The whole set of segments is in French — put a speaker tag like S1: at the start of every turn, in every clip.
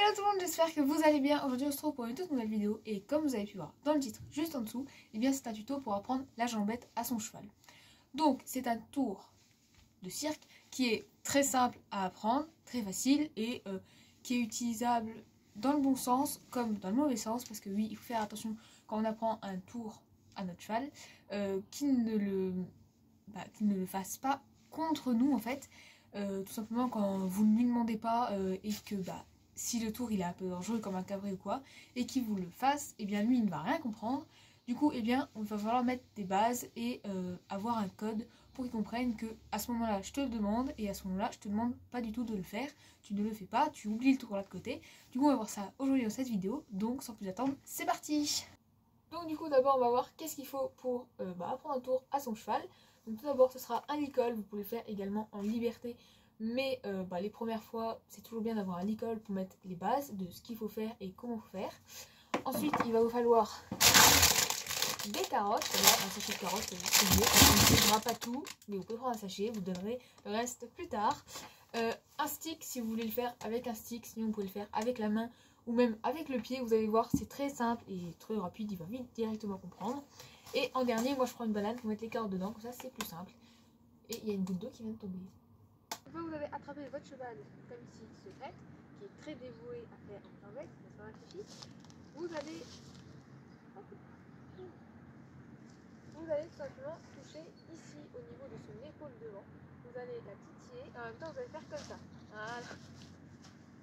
S1: Hello tout le monde, j'espère que vous allez bien. Aujourd'hui on se retrouve pour une toute nouvelle vidéo et comme vous avez pu voir dans le titre juste en dessous, eh bien c'est un tuto pour apprendre la jambette à son cheval. Donc c'est un tour de cirque qui est très simple à apprendre, très facile et qui est utilisable dans le bon sens comme dans le mauvais sens, parce que oui, il faut faire attention quand on apprend un tour à notre cheval, qu'il ne le fasse pas contre nous en fait. Tout simplement quand vous ne lui demandez pas et que si le tour il est un peu dangereux comme un cabré ou quoi, et qu'il vous le fasse, et bien lui il ne va rien comprendre. Du coup, eh bien, il va falloir mettre des bases et avoir un code pour qu'il comprenne que à ce moment-là, je te le demande et à ce moment-là, je te demande pas du tout de le faire. Tu ne le fais pas, tu oublies le tour là de côté. Du coup, on va voir ça aujourd'hui dans cette vidéo. Donc, sans plus attendre, c'est parti! Donc, du coup, d'abord, on va voir qu'est-ce qu'il faut pour apprendre un tour à son cheval. Donc, tout d'abord, ce sera un licol. Vous pouvez le faire également en liberté. Mais les premières fois, c'est toujours bien d'avoir un licol pour mettre les bases de ce qu'il faut faire et comment faire. Ensuite, il va vous falloir des carottes, voilà, un sachet de carottes, c'est mieux. On ne donnera pas tout, mais vous pouvez prendre un sachet, vous donnerez le reste plus tard. Un stick, si vous voulez le faire avec un stick, sinon vous pouvez le faire avec la main ou même avec le pied. Vous allez voir, c'est très simple et très rapide, il va vite directement comprendre. Et en dernier, moi je prends une banane pour mettre les carottes dedans, comme ça c'est plus simple. Et il y a une goutte d'eau qui vient de tomber. Une fois que vous avez attrapé votre cheval, comme ici, secrète, qui est très dévoué à faire une jambette, n'est-ce pas ma fifi? Vous allez tout simplement toucher ici au niveau de son épaule devant. Vous allez la titiller et en même temps vous allez faire comme ça. Voilà.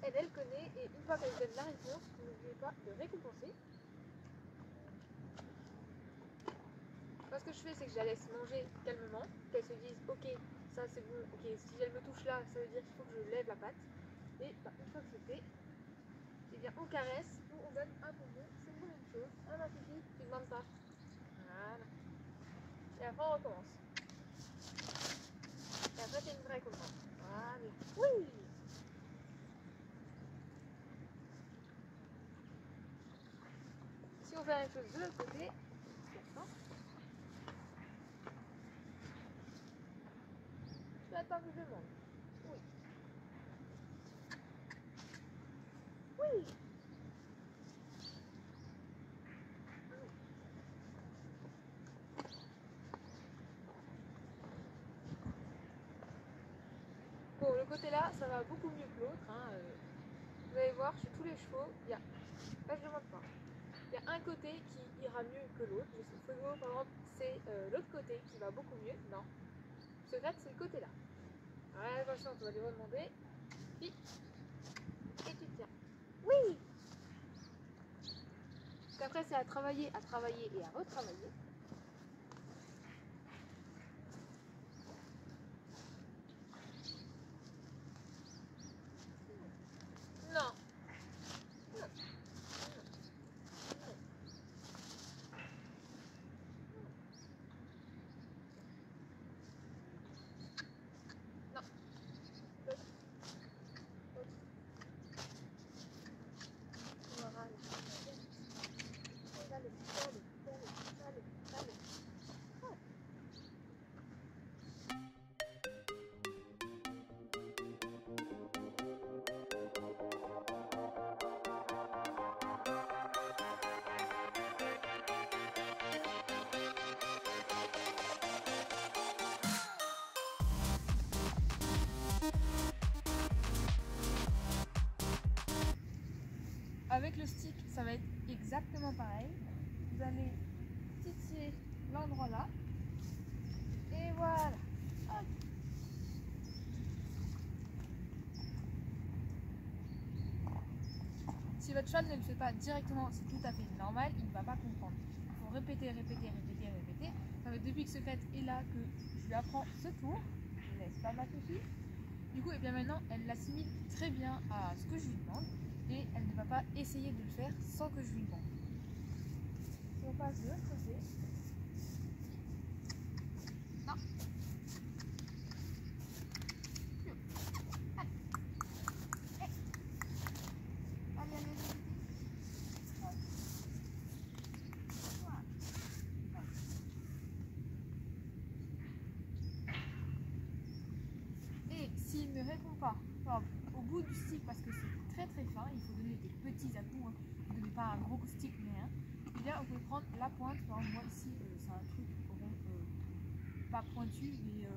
S1: Elle connaît et une fois qu'elle vous donne la réponse, n'oubliez pas de récompenser. Moi, ce que je fais, c'est que je la laisse manger calmement, qu'elle se dise ok, ça c'est bon, ok, si elle me touche là, ça veut dire qu'il faut que je lève la patte. Et une fois que c'est fait, eh bien, on caresse ou on donne un bonbon, c'est la même chose. Ah ma fifi, tu ne demandes pas. Voilà. Et après on recommence. Et après c'est une vraie récompense. Voilà. Oui. Si on fait la même chose de l'autre côté, tu attends que je demande. Oui. Oui. Bon, le côté là, ça va beaucoup mieux que l'autre. Hein. Vous allez voir, chez tous les chevaux, il y a... Là, je ne demande pas. Il y a un côté qui ira mieux que l'autre. Je sais, Fuego, par exemple, c'est l'autre côté qui va beaucoup mieux. Non. Secrète, c'est le côté là. Ouais, attention, tu vas lui redemander. Puis, et tu tiens. Oui. Donc après, c'est à travailler et à retravailler. Non. Non. Non. Avec le stick, ça va être exactement pareil. Vous allez titiller l'endroit là. Et voilà. Hop. Si votre cheval ne le fait pas directement, c'est tout à fait normal, il ne va pas comprendre. Il faut répéter. Ça fait depuis que Secrète est là que je lui apprends ce tour, n'est-ce pas ma fille? Du coup, et bien maintenant, elle l'assimile très bien à ce que je lui demande et elle ne va pas essayer de le faire sans que je lui demande. Si on passe de l'autre côté. Non. Allez. Et s'il ne répond pas, au bout du stick parce que c'est très très fin, il faut donner des petits à-coups, hein. Vous ne donnez pas un gros coup de stick mais rien. Et bien vous pouvez prendre la pointe, par exemple moi ici c'est un truc rond, pas pointu mais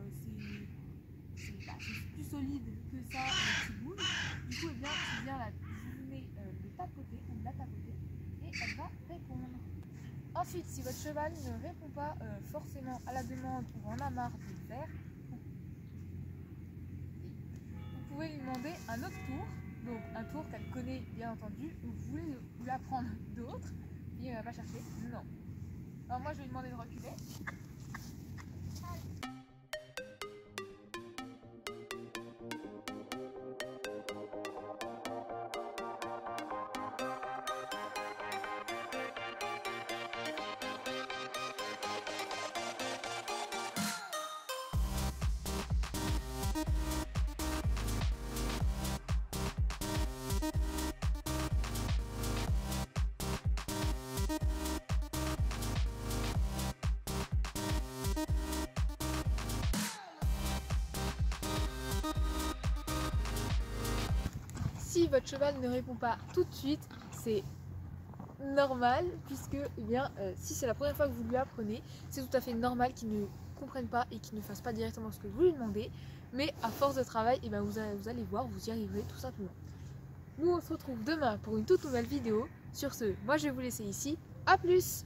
S1: c'est plus solide que ça qui bouge. Du coup, eh bien, tu viens la zoomer de tapoter ou de la tapoter et elle va répondre. Ensuite, si votre cheval ne répond pas forcément à la demande ou en a marre de le faire, vous pouvez lui demander un autre tour, donc un tour qu'elle connaît bien entendu, ou vous voulez vous l'apprendre d'autres, et elle va pas chercher. Non. Alors moi, je vais lui demander de reculer. Si votre cheval ne répond pas tout de suite, c'est normal puisque eh bien, si c'est la première fois que vous lui apprenez, c'est tout à fait normal qu'il ne comprenne pas et qu'il ne fasse pas directement ce que vous lui demandez. Mais à force de travail, eh bien, vous allez voir, vous y arriverez tout simplement. Nous on se retrouve demain pour une toute nouvelle vidéo. Sur ce, moi je vais vous laisser ici. A plus!